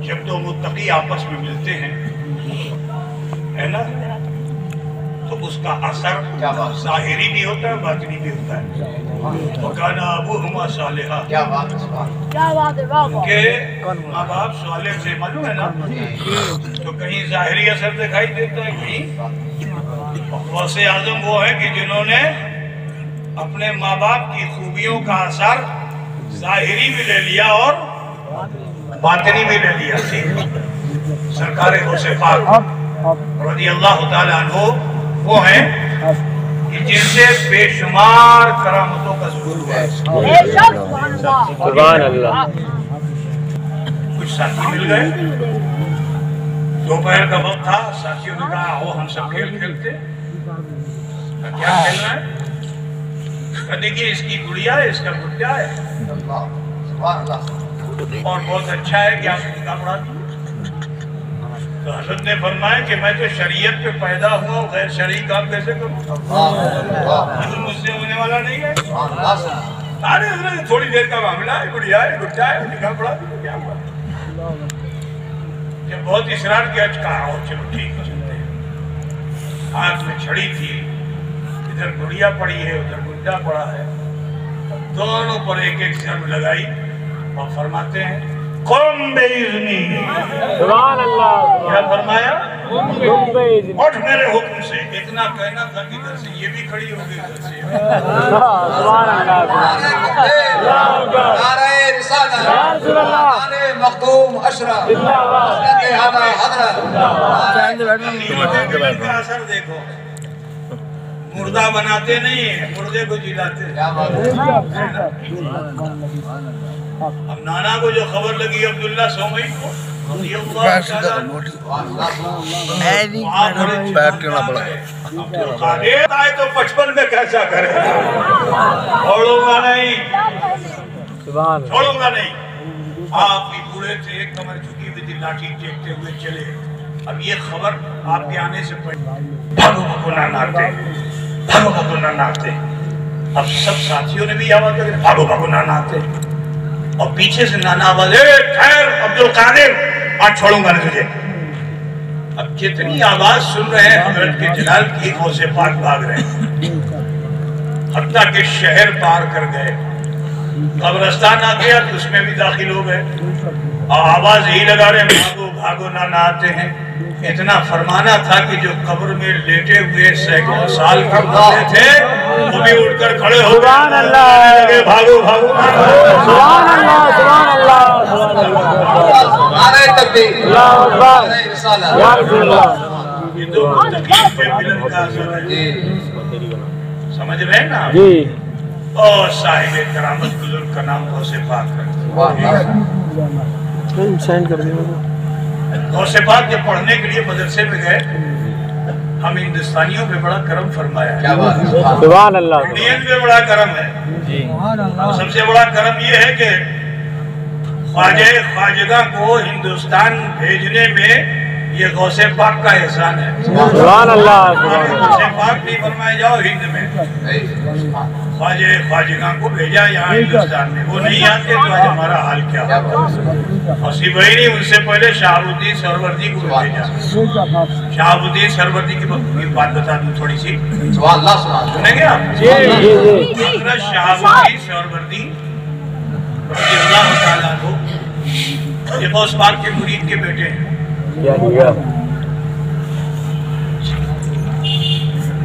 जब दो मुत्तकी आपस में मिलते हैं, है ना, तो उसका असर ज़ाहिरी भी होता है, बातिनी भी होता है। वकाना अबूहुमा सालिहा, उनके माँ बाप सालिह से, मालूम है ना, तो कहीं ज़ाहिरी असर दिखाई देता है, कहीं। गौसे आज़म वो है कि जिन्होंने अपने माँ बाप की खूबियों का असर ज़ाहिरी भी ले लिया और बातिनी भी ले लिया। सरकार गौसे पाक रज़ी अल्लाह ताला अन्हु वो हैं कि जिनसे बेशुमार करामतों का ज़ुहूर हुआ है। सुभान अल्लाह। कुछ साथी मिल गए, दोपहर का वक्त था, साथियों ने कहा आओ हम सब खेल खेलते। क्या खेलना है? देखिए इसकी गुड़िया है, इसका गुड्डा है और बहुत अच्छा है कि आप इसका पढ़ा दीजिए। तो हज़रत ने फरमाया कि मैं तो शरीयत पे पैदा हुआ हूँ, गैर शरई काम कैसे करूँ? मुझसे होने वाला नहीं है। अरे थोड़ी देर का मामला है, गुड़िया है, गुड्डा है, निकाह पढ़ा दीजिए, क्या हुआ? जब बहुत इसरार किया, कहा चलो ठीक है चलते हैं। हाथ में छड़ी थी, इधर गुड़िया पड़ी है, उधर गुड्डा पड़ा है, दोनों पर एक एक जंग लगाई और फरमाते हैं कुम बेइज़्नी। सुभान अल्लाह। क्या फरमाया? उठ मेरे हुक्म से। इतना कहना था कि इधर से ये भी खड़ी हो गई, इधर से। सुभान अल्लाह। नारे रिसालत, नारे मखदूम अशरफ, नारे हज़रत। का असर देखो, मुर्दा बनाते नहीं है, मुर्दे को जिलाते हैं। अब नाना को जो खबर लगी अब्दुल्ला सोमई को, आए तो 55 में कैसा करे, छोड़ूंगा नहीं, छोड़ूंगा नहीं। आप भी बूढ़े थे, कमर झुकी हुई थी, लाठी टेकते हुए चले। अब ये खबर आपके आने से पहले भागो भागो नानाते, भागो भागो नानाते। अब सब साथियों ने भी आवाज लगी भागो भागो नानाते, और पीछे से नाना आवाज, खैर अब्दुल कादिर आज छोड़ूंगा नहीं तुझे। अब जितनी आवाज सुन रहे हैं हजरत के जलाल की, गौसे पाक भाग रहे हैं, हत्ता के शहर पार कर गए, कब्रिस्तान आ गया तो उसमें भी दाखिल हो गए और आवाज यही लगा रहे भागो भागो नाना आते हैं। इतना फरमाना था कि जो कब्र में लेटे हुए सैकड़ों साल के बूढ़े थे वो भी उठकर खड़े हो गए, भागो भागो। सुभान अल्लाह, सुभान अल्लाह, नारे तकबीर, अल्लाहू अकबर, या रसूल अल्लाह। ये तो तकलीफ पे मिलन का असर है, समझ रहे हैं ना जी। और साहिब करामत बुजुर्ग का नाम गौसे पाक है। सेंड कर दिया। गौसे पाक जब पढ़ने के लिए मदरसे में गए, हम हिंदुस्तानियों पे बड़ा करम फरमाया। क्या बात है, सुभान अल्लाह। इंडियन पे बड़ा करम है जी। सबसे बड़ा करम ये है कि ख्वाजा को हिंदुस्तान भेजने में ये गौसे पाक का एहसान है। सुभान अल्लाह। गौसे पाक नहीं फरमाया जाओ हिंद में, ख्वाजा को भेजा यहाँ हिंदुस्तान में, वो नहीं आते तो आज हमारा हाल क्या होगा। और सिपाही ने उनसे पहले शहाबुद्दीन सरवर्दी को भेजा। शहाबुद्दीन सरवर्दी की बात बता दूं थोड़ी सी, सुनेंगे आप? शहाबुद्दीन सरवर्दी ये गौस पाक के मुरीद के बेटे हैं।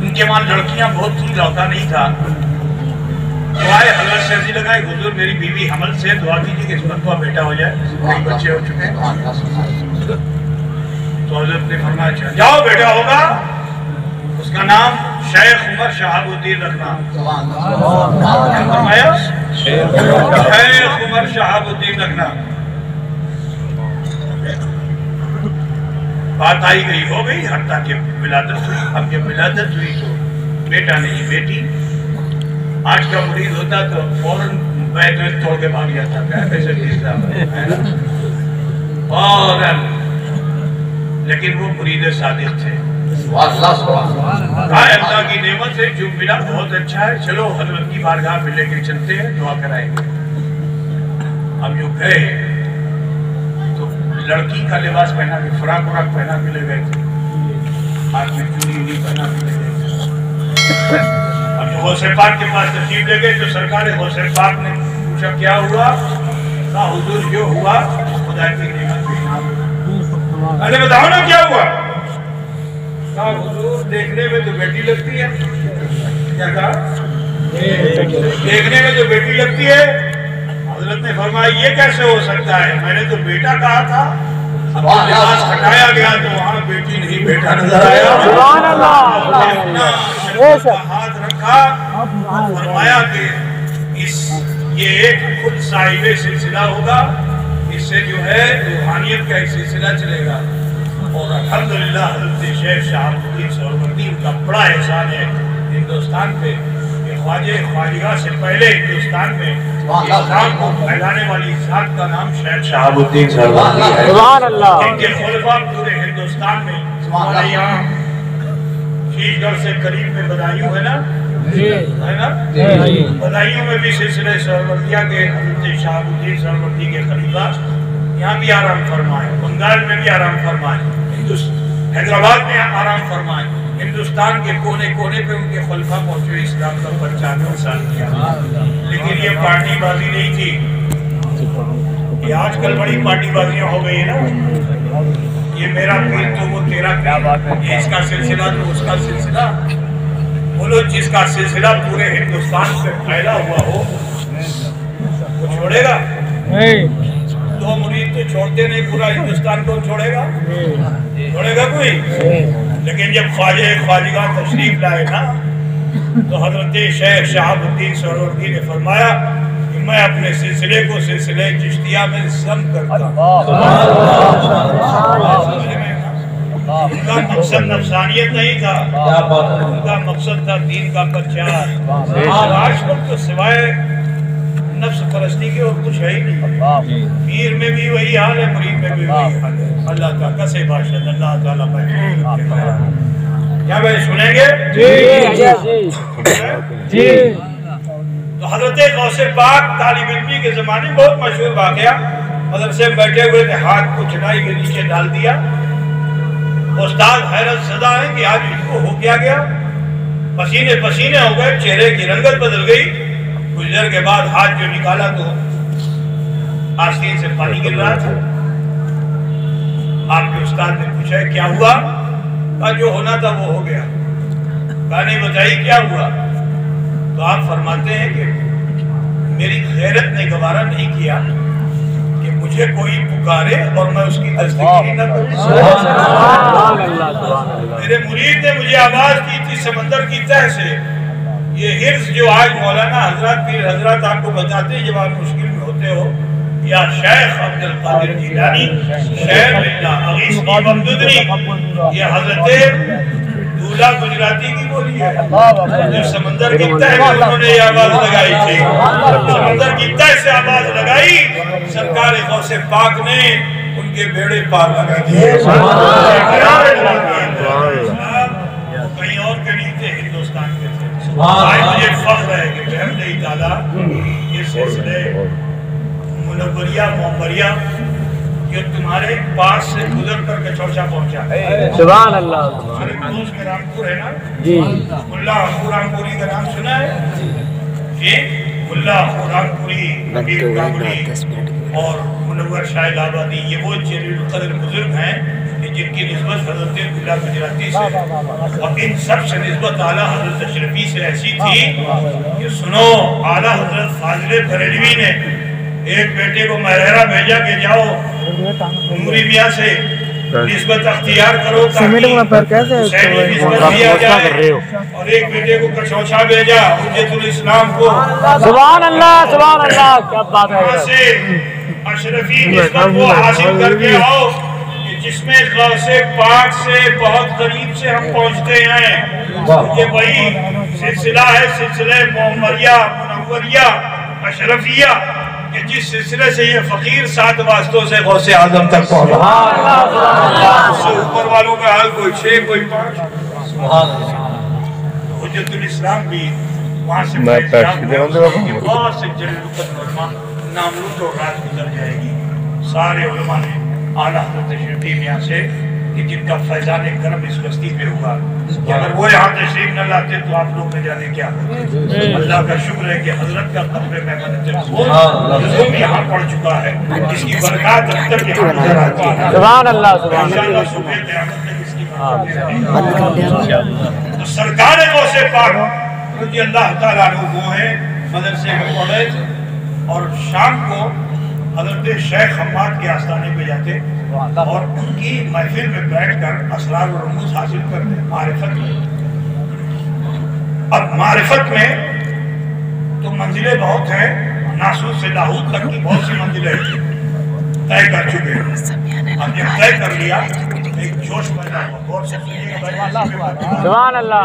उनके वहाँ लड़कियां बहुत थी, लौटा नहीं था। दुआए हलत से अर्जी लगाई, हुजूर मेरी बीवी हमल से दुआ कीजिए कि इस पर बेटा हो जाए, कई बच्चे हो चुके हैं। तो हजरत ने फरमाया जाओ बेटा होगा, उसका नाम शेख उमर शहाबुद्दीन रखना। फरमाया शेख उमर शहाबुद्दीन रखना। बात आई गई हो गई, हत्ता के विलादत हुई। अब जब विलादत हुई तो बेटा नहीं बेटी। आज का मुरीद होता तो फौरन बैग तोड़ के भाग जाता, कैसे फौरन। लेकिन वो मुरीद सादिक थे। अल्लाह की नेमत से जो मिला बहुत अच्छा है, चलो हजरत की बारगाह में लेके चलते हैं, दुआ कराएंगे। अब जो गए तो लड़की का लिबास पहना के, फ्राक व्राक पहना के ले गए थे, हाथ में चूड़ी उड़ी पहना के ले गए थे। अब जब गौसे पाक के पास तशरीफ ले गए तो सरकार गौसे पाक ने पूछा क्या हुआ? कहा हुजूर जो हुआ खुदा की नेमत पे। अरे बताओ ना क्या हुआ? कहा हुजूर देखने में तो बेटी लगती है। क्या कहा? देखने में तो बेटी लगती है। हजरत ने फरमाया ये कैसे हो सकता है? मैंने तो बेटा कहा था। अब लिबास हटाया गया तो वहाँ बेटी नहीं बेटा नजर आया। हाथ रखा, फरमाया कि ये एक खुद साहिब सिलसिला होगा, इससे जो है रूहानियत का एक सिलसिला चलेगा। और अल्हम्दुलिल्लाह हज़रत शेख शहाबुद्दीन सोहरवर्दी उनका बड़ा एहसान है हिंदुस्तान पे कि ख्वाजे ख्वाजिगा से पहले हिंदुस्तान में इस्लाम को फैलाने वाली ज़ात का नाम शेख शहाबुद्दीन सोहरवर्दी है। सुभान अल्लाह। इनके खुलफा पूरे हिंदुस्तान में, हमारे यहाँ शीशगढ़ से करीब में बदायूं है ना, है ना, बदायूं में भी सिलसिले सोहरवर्दिया के हज़रत शहाबुद्दीन सोहरवर्दी के खलीफा यहाँ भी आराम फरमाए, बंगाल में भी आराम फरमाए, हैदराबाद में आराम फरमाए, हिंदुस्तान के कोने कोने पे उनके खलीफा पहुंचे, इस्लाम का प्रचार प्रसार किया। लेकिन ये पार्टी बाजी नहीं थी। ये आजकल बड़ी पार्टी बाजियां हो गई है ना, ये मेरा पीर तो वो तेरा पीर, ये इसका सिलसिला तो उसका सिलसिला। बोलो जिसका सिलसिला पूरे हिंदुस्तान से फैला हुआ हो वो छोड़ेगा नहीं। दो मुरीद तो छोड़ते नहीं, पूरा हिंदुस्तान को छोड़ेगा? छोड़ेगा कोई? लेकिन जब ख्वाजे ख्वाजिगा तशरीफ लाए ना तो हजरत शेख शहाबुद्दीन सोहरवर्दी ने फरमाया कि मैं अपने सिलसिले को सिलसिले चिश्तिया में जम करता हूं। उनका मकसद नफसानियत नहीं था, उनका मकसद था दीन का प्रचार। आजकल तो सिवाय नफ्स परस्ती के और कुछ है ही नहीं। पीर में भी वही हाल है, मुरीद में भी वही हाल है। अल्लाह का कसे बादशाह अल्लाह ताला क्या भाई सुनेंगे? जी। तो हजरत गौसे पाक तालिब इल्मी के ज़माने में बहुत मशहूर वाक़या, मदरसे में बैठे हुए थे, हाथ को चटाई के नीचे डाल दिया। उस्ताद हैरत ज़दा है कि आज इनको हो क्या गया? पसीने पसीने हो गए, चेहरे की रंगत बदल गई। कुछ देर के बाद हाथ जो निकाला तो आस्तीन से पानी गिर रहा था। आपके उस्ताद ने पूछा क्या हुआ? कहा जो होना था वो हो गया। कहा नहीं बताइए क्या हुआ? तो आप फरमाते हैं कि मेरी गैरत ने गवारा नहीं किया कि मुझे कोई पुकारे और मैं उसकी तस्दीक न करूं। मेरे मुरीद ने मुझे आवाज दी थी समंदर की तह से। ये हिर्स जो आज मौलाना हजरत पीर हजरत आपको बताते हैं जब आप मुश्किल में होते हो, या शेख अब्दुल कादिर जिलानी, शेख बिल्लाह अगीस की ममदुदनी, ये हजरत दूल्हा गुजराती की बोली है। जो समंदर की तह में उन्होंने ये आवाज लगाई थी, समंदर की तह से आवाज लगाई, सरकार गौसे पाक ने उनके बेड़े पार लगा दिए। कहीं और के नहीं थे, हिंदुस्तान के थे। आज मुझे फख्र है कि बहमदुल्लाह ताला ये सिलसिले मुनव्वरिया मोहम्मरिया जो तुम्हारे पास से गुजर कर कचौचा पहुंचा। सुभान अल्लाह। हमारे दोस्त में रामपुर है ना जी, मुल्ला रामपुरी का नाम सुना है जी? मुल्ला रामपुरी, हबीब काबुली और मुनव्वर शाह इलाहाबादी, ये वो जलील कदर बुजुर्ग हैं जिनकी निस्बत हजरत दूल्हा गुजराती से और इन सब से निस्बत आला हजरत अशरफी से ऐसी थी कि सुनो, आला हजरत फाजिल बरेलवी ने एक बेटे को महरेरा भेजा कि जाओ नूरी मियाँ से निस्बत अख्तियार करो और एक बेटे को कचौचा भेजा हुज्जतुल इस्लाम को। सुभान अल्लाह, सुभान अल्लाह, क्या बात है। अशरफी निस्बत वो हासिल करके आओ जिसमें गौसे पाक से बहुत करीब से हम पहुंचते हैं। ये वही सिलसिला है, सिलसिले मोहम्मदिया मुनव्वरिया अशरफिया, कि जिस सिलसिले से ये फकीर 7 वास्तों से गौसे आजम तक पहुंचा। ऊपर वालों का हाल कोई 6 कोई 5। हुज्जतुल इस्लाम भी वहाँ से बहुत से नामलूट और रात गुजर जाएगी। सारे उलमा ने आला हज़रत तशरीफ़ यहाँ से कि जिनका फैज़ान करम इस बस्ती पे हुआ कि अगर वो यहाँ तशरीफ न लाते तो आप लोग न जाने क्या होते। अल्लाह का शुक्र है कि हजरत का कब्र में मदद यहाँ पड़ चुका है, इसकी बरकत अब तक यहाँ नजर आती है। सुभान अल्लाह, इंशाअल्लाह सुबह क़यामत तक इसकी बरकत। तो सरकार गौसे पाक रज़ी अल्लाह ताला अन्हु वो हैं मदरसे में पढ़े और शाम को हजरत शेख हम्माद के आस्थाने पे जाते और उनकी महफिल में बैठकर असरार और रमूज़ हासिल करते मारिफत में। अब मारिफत में तो मंजिलें बहुत हैं, नासूर से लाहूद तक की बहुत सी मंजिलें तय कर चुके हैं। अब जब तय कर लिया एक जोश पैदा हुआ, गौर से सुभान अल्लाह,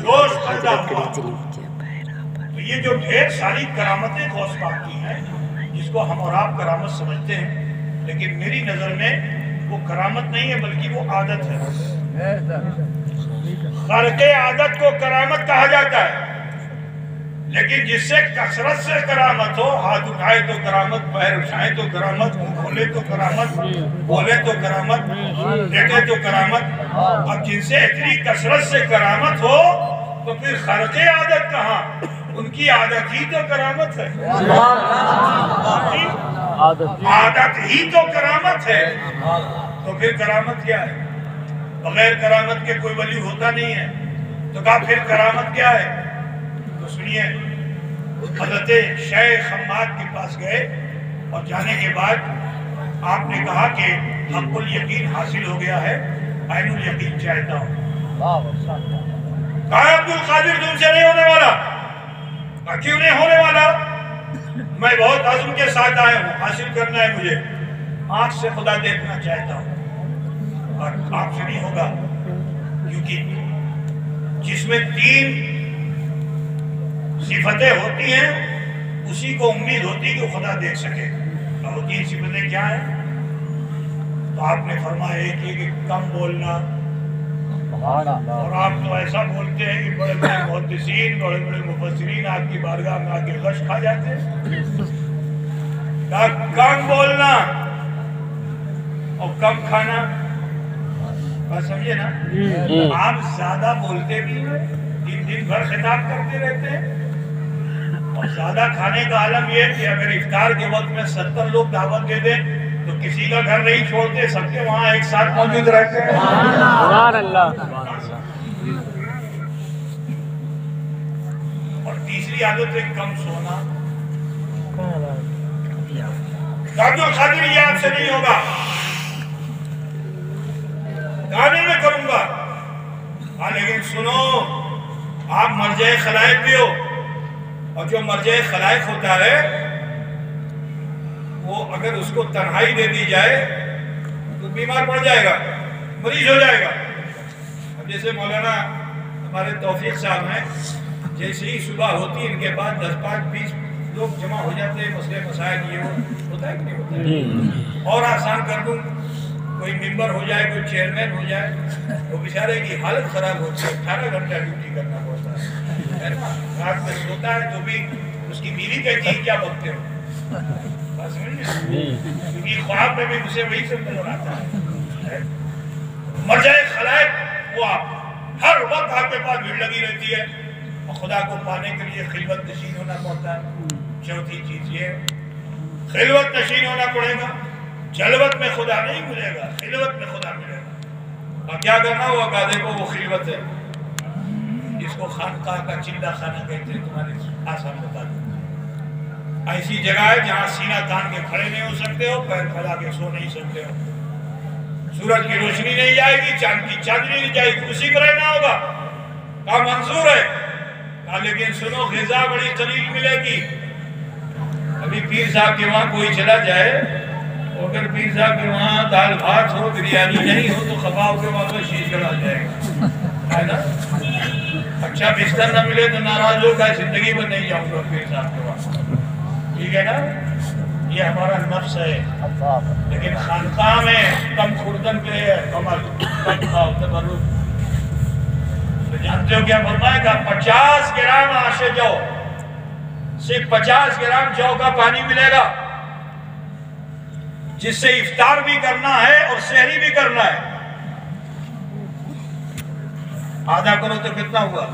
जोश पैदा हुआ। तो ये जो ढेर सारी करामतें गौस पाक की हैं जिसको हम और आप करामत समझते हैं, लेकिन मेरी नजर में वो करामत नहीं है बल्कि वो आदत है। खर्क़े आदत को करामत कहा जाता है, लेकिन जिससे कसरत से करामत हो, हाथ उठाए तो करामत, पैर उठाए तो करामत, मुंह खोले तो करामत, बोले तो करामत, लेटे तो करामत। अब जिनसे इतनी कसरत से करामत हो तो फिर खर्क़े आदत कहाँ, उनकी आदत ही तो करामत है। आदत ही तो करामत है। तो फिर करामत क्या है? बगैर करामत के कोई वली होता नहीं है। तो कहा फिर करामत क्या है? तो सुनिए, हज़रत शेख हम्माद के पास गए और जाने के बाद आपने कहा कि हक़्क़ुल यकीन हासिल हो गया है, ऐनुल यकीन चाहता हूँ। कहा अब्दुल कादिर तुमसे नहीं होने वाला। क्यों नहीं होने वाला? मैं बहुत अज़्म के साथ आया हूँ, हासिल करना है मुझे, आँख से खुदा देखना चाहता हूँ। और आपसे नहीं होगा, क्योंकि जिसमें 3 सिफतें होती हैं उसी को उम्मीद होती है कि खुदा देख सके। और वो 3 सिफतें क्या हैं? तो आपने फरमाया एक ये कि कम बोलना, और आप तो ऐसा बोलते हैं कि बड़े बड़े मुहद्दिसीन, बड़े बड़े मुफस्सिरीन आपकी बारगाह में आके गश खा जाते हैं। कम बोलना और कम खाना, बात समझे ना? आप ज्यादा बोलते भी हैं, दिन भर खिताब करते रहते हैं, और ज्यादा खाने का आलम ये है कि अगर इफ्तार के वक्त में 70 लोग दावत दे दें तो किसी का घर नहीं छोड़ते, सबके वहाँ एक साथ मौजूद रहते हैं। सुभान अल्लाह। और तीसरी आदत है कम सोना। अब्दुल कादिर ये आपसे नहीं होगा, गाने में करूंगा। लेकिन सुनो, आप मर्ज़े खलाइक भी हो, और जो मर्ज़े खलाइक होता है वो अगर उसको तन्हाई दे दी जाए तो बीमार पड़ जाएगा, मरीज हो जाएगा। अब जैसे मौलाना हमारे तौफीक साहब हैं, जैसे ही सुबह होती है इनके पास 10, 5, 20 लोग जमा हो जाते हैं, मसले मसाइल ये होता है कि नहीं होता है? और आसान कर दूँ, कोई मेंबर हो जाए, कोई चेयरमैन हो जाए, वो बेचारे की हालत खराब होती है, 18 घंटा ड्यूटी करना पड़ता है ना? रात में सोता है तो भी उसकी बीवी कहती है क्या बकते हो, क्योंकि ख्वाब में भी उसे वही सब नजर आता है। मर्ज़े खलाइक वो आप हर वक्त आपके पास भीड़ लगी रहती है, और खुदा को पाने के लिए खिलवत नशीन होना पड़ता है। चौथी चीज ये, खिलवत नशीन होना पड़ेगा। जलवत में खुदा नहीं मिलेगा, खिलवत में खुदा मिलेगा। और क्या करना हुआ गाधे को, वो खिलवत है जिसको खानकाह का चिल्ला खाना कहते हैं। तुम्हारे आसान बता दो, ऐसी जगह है जहाँ सीना तान के खड़े नहीं हो सकते हो, पैर फैला के सो नहीं सकते हो, सूरज की रोशनी नहीं जाएगी, चांद की चांदनी नहीं जाएगी, उसी पर रहना होगा। कहा मंजूर है। कहा लेकिन सुनो, ग़िज़ा बड़ी कलील मिलेगी। अभी पीर साहब के वहाँ कोई चला जाए, अगर पीर साहब के वहाँ दाल भात हो, बिरयानी नहीं हो तो खफा होकर वापस शीश चढ़ा जाएगा, है ना? अच्छा बिस्तर न मिले तो नाराज होगा, जिंदगी में नहीं जाऊंगा पीर साहब के वहाँ, ठीक है ना? ये हमारा नफ्स है। लेकिन खानकाह में कम खुर्दन पे कमल, कम खाओ तबर्रुक। तो जानते हो क्या फरमाएगा? 50 ग्राम आशे जौ, सिर्फ 50 ग्राम जौ का पानी मिलेगा। جس سے افطار بھی کرنا ہے اور سحری بھی کرنا ہے. آدھا کرو تو کتنا ہوا؟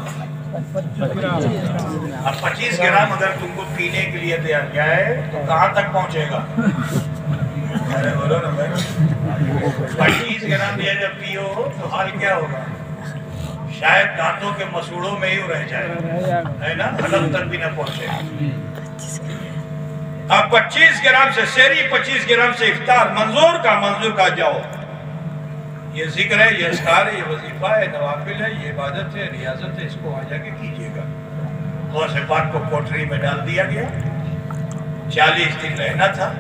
اب 25 گرام اگر تم کو پینے کے لیے دیا جائے تو کہاں تک پہنچے گا؟ ارے بولو نا بھائی. 25 گرام یہ جب پیو تو حال کیا ہوگا؟ شاید دانتوں کے مسوڑوں میں ہی رہ جائے, ہے نا, حلق تک بھی نہ پہنچے. اب 25 گرام سے سحری, 25 گرام سے افطار. منظور کا جاؤ. یہ ذکر ہے, یہ اذکار ہے, یہ وظیفہ ہے, نوافل ہے, یہ عبادت ہے, ریاضت ہے, اس کو آ جا کے کیجیے گا. غوث پاک کو کوٹری میں ڈال دیا گیا. 40 دن رہنا تھا.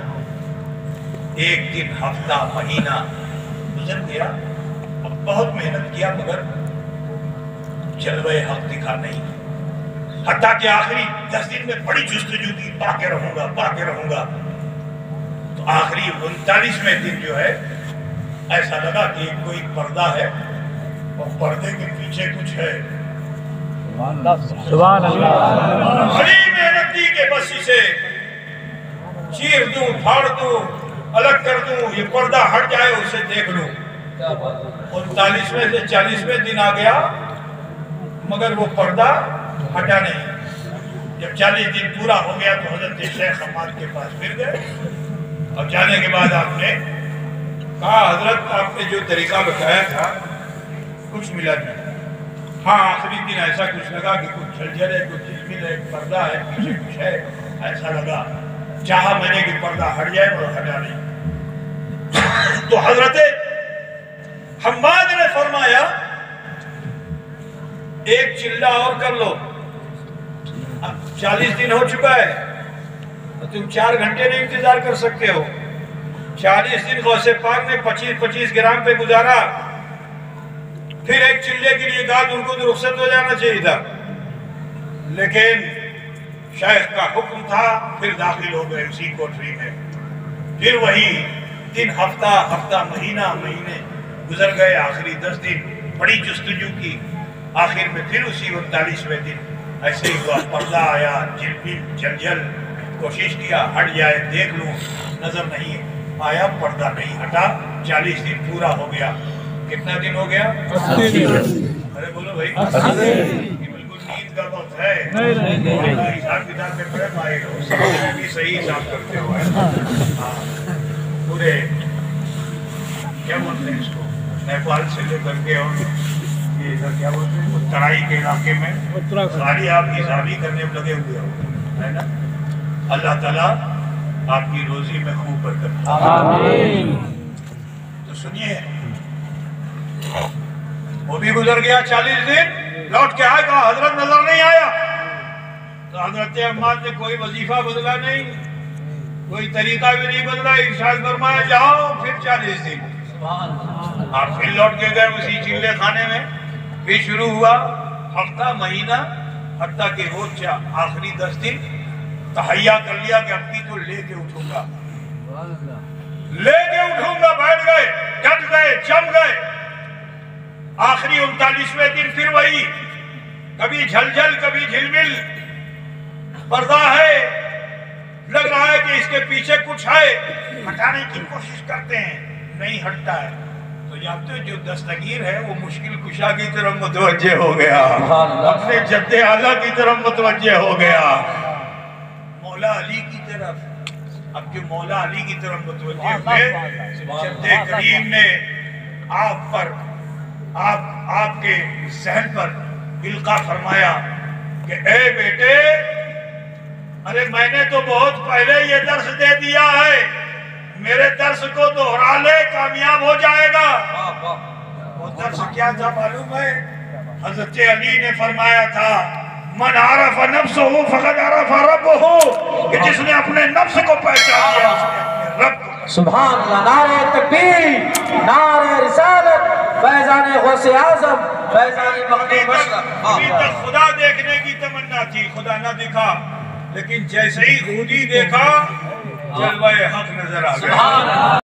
ایک دن, ہفتہ, مہینہ گزر گیا. اب بہت محنت کیا مگر جلوہ حق دکھا نہیں. حتیٰ کہ آخری 10 دن میں بڑی جستجو کی, پا کے رہوں گا. تو آخری 39ویں دن جو ہے ایسا لگا کہ کوئی پردہ ہے اور پردے کے پیچھے کچھ ہے. سبحان اللہ. بڑی محنت کی کہ بس اسے چیر دوں, پھاڑ دوں, الگ کر دوں, یہ پردہ ہٹ جائے, اسے دیکھ لوں. 39ویں سے 40ویں دن آ گیا مگر وہ پردہ ہٹا نہیں. جب 40 دن پورا ہو گیا تو حضرت شیخ حماد کے پاس پھر گئے اور جانے کے بعد آپ نے کہا, حضرت آپ نے جو طریقہ بتایا تھا کچھ ملا نہیں. ہاں آخری دن ایسا کچھ لگا کہ کچھ جھلجھل ہے, کچھ جھلمل ہے, پردہ ہے, پیچھے کچھ ہے, ایسا لگا. چاہا میں نے کہ پردہ ہٹ جائے اور ہٹا نہیں. تو حضرت حماد نے فرمایا ایک چلہ اور کر لو. اب 40 دن ہو چکا ہے تو تم 4 گھنٹے نہیں انتظار کر سکتے ہو. 40 دن غوث پاک نے 25 گرام پہ گزارا. پھر ایک چلے کے لیے کہا ان کو تو رخصت ہو جانا چاہیے تھا, لیکن شیخ کا حکم تھا. پھر داخل ہو گئے اسی کوٹری میں. پھر وہی دن, ہفتہ, مہینے گزر گئے. آخری 10 دن بڑی جستجو کی. آخر میں پھر اسی 39ویں دن ایسے ہی ہوا. پردہ آیا, جھلجھل, کوشش کیا ہٹ جائے, دیکھ لوں, نظر نہیں آیا, پردہ نہیں ہٹا. 40 دن پورا ہو گیا. کتنا دن ہو گیا؟ 80. ارے بولو بھائی, 80. یہ بالکل نیند کا وقت ہے. حساب کتاب میں بڑے ماہر ہو, بھی صحیح حساب کرتے ہو. پورے کیا بولتے ہیں اس کو, نیپال سے لے کر کے اور یہ ادھر کیا بولتے ہیں ترائی کے علاقے میں ساری آپ حسابی کرنے میں لگے ہوئے ہو, ہے نا. اللہ تعالیٰ آپ کی روزی میں خوب برکت. آمین. تو سنیے, وہ بھی گزر گیا 40 دن. لوٹ کے آئے, کہا حضرت نظر نہیں آیا. تو حضرت حماد نے کوئی وظیفہ بدلا نہیں, کوئی طریقہ بھی نہیں بدلا. ارشاد فرمایا جاؤ پھر 40 دن. آپ پھر لوٹ کے گئے اسی چلے خانے میں. پھر شروع ہوا ہفتہ, مہینہ, حتیٰ کہ وہ آخری 10 دن تہیا کر لیا کہ اب کی تو لے کے اٹھوں گا. بیٹھ گئے, ڈٹ گئے, جم گئے. آخری 39ویں دن پھر وہی, کبھی جھلجھل, کبھی جھلمل. پردہ ہے, لگ رہا ہے کہ اس کے پیچھے کچھ ہے, ہٹانے کی کوشش کرتے ہیں, نہیں ہٹتا ہے. تو جانتے ہو جو دستگیر ہے وہ مشکل کشا کی طرف متوجہ ہو گیا, اپنے جد اعلیٰ کی طرف متوجہ ہو گیا, مولا علی کی طرف. اب جو مولا علی کی طرف متوجہ ہوئے, جد کریم نے آپ کے ذہن پر القا فرمایا کہ اے بیٹے, ارے میں نے تو بہت پہلے یہ درس دے دیا ہے, میرے درس کو دوہرا لے, کامیاب ہو جائے گا. وہ درس کیا تھا معلوم ہے؟ حضرت علی نے فرمایا تھا من عرف نفسہ فقد عرف ربہ, کہ جس نے اپنے نفس کو پہچان لیا اس نے اپنے رب کو. سبحان اللہ. نعرہ تکبیر, نعرہ رسالت, فیضان غوث اعظم, فیضان مخدوم اشرف. ابھی تک خدا دیکھنے کی تمنا تھی, خدا نہ دکھا, لیکن جیسے ہی خود ہی دیکھا جلوہ حق نظر آ گیا.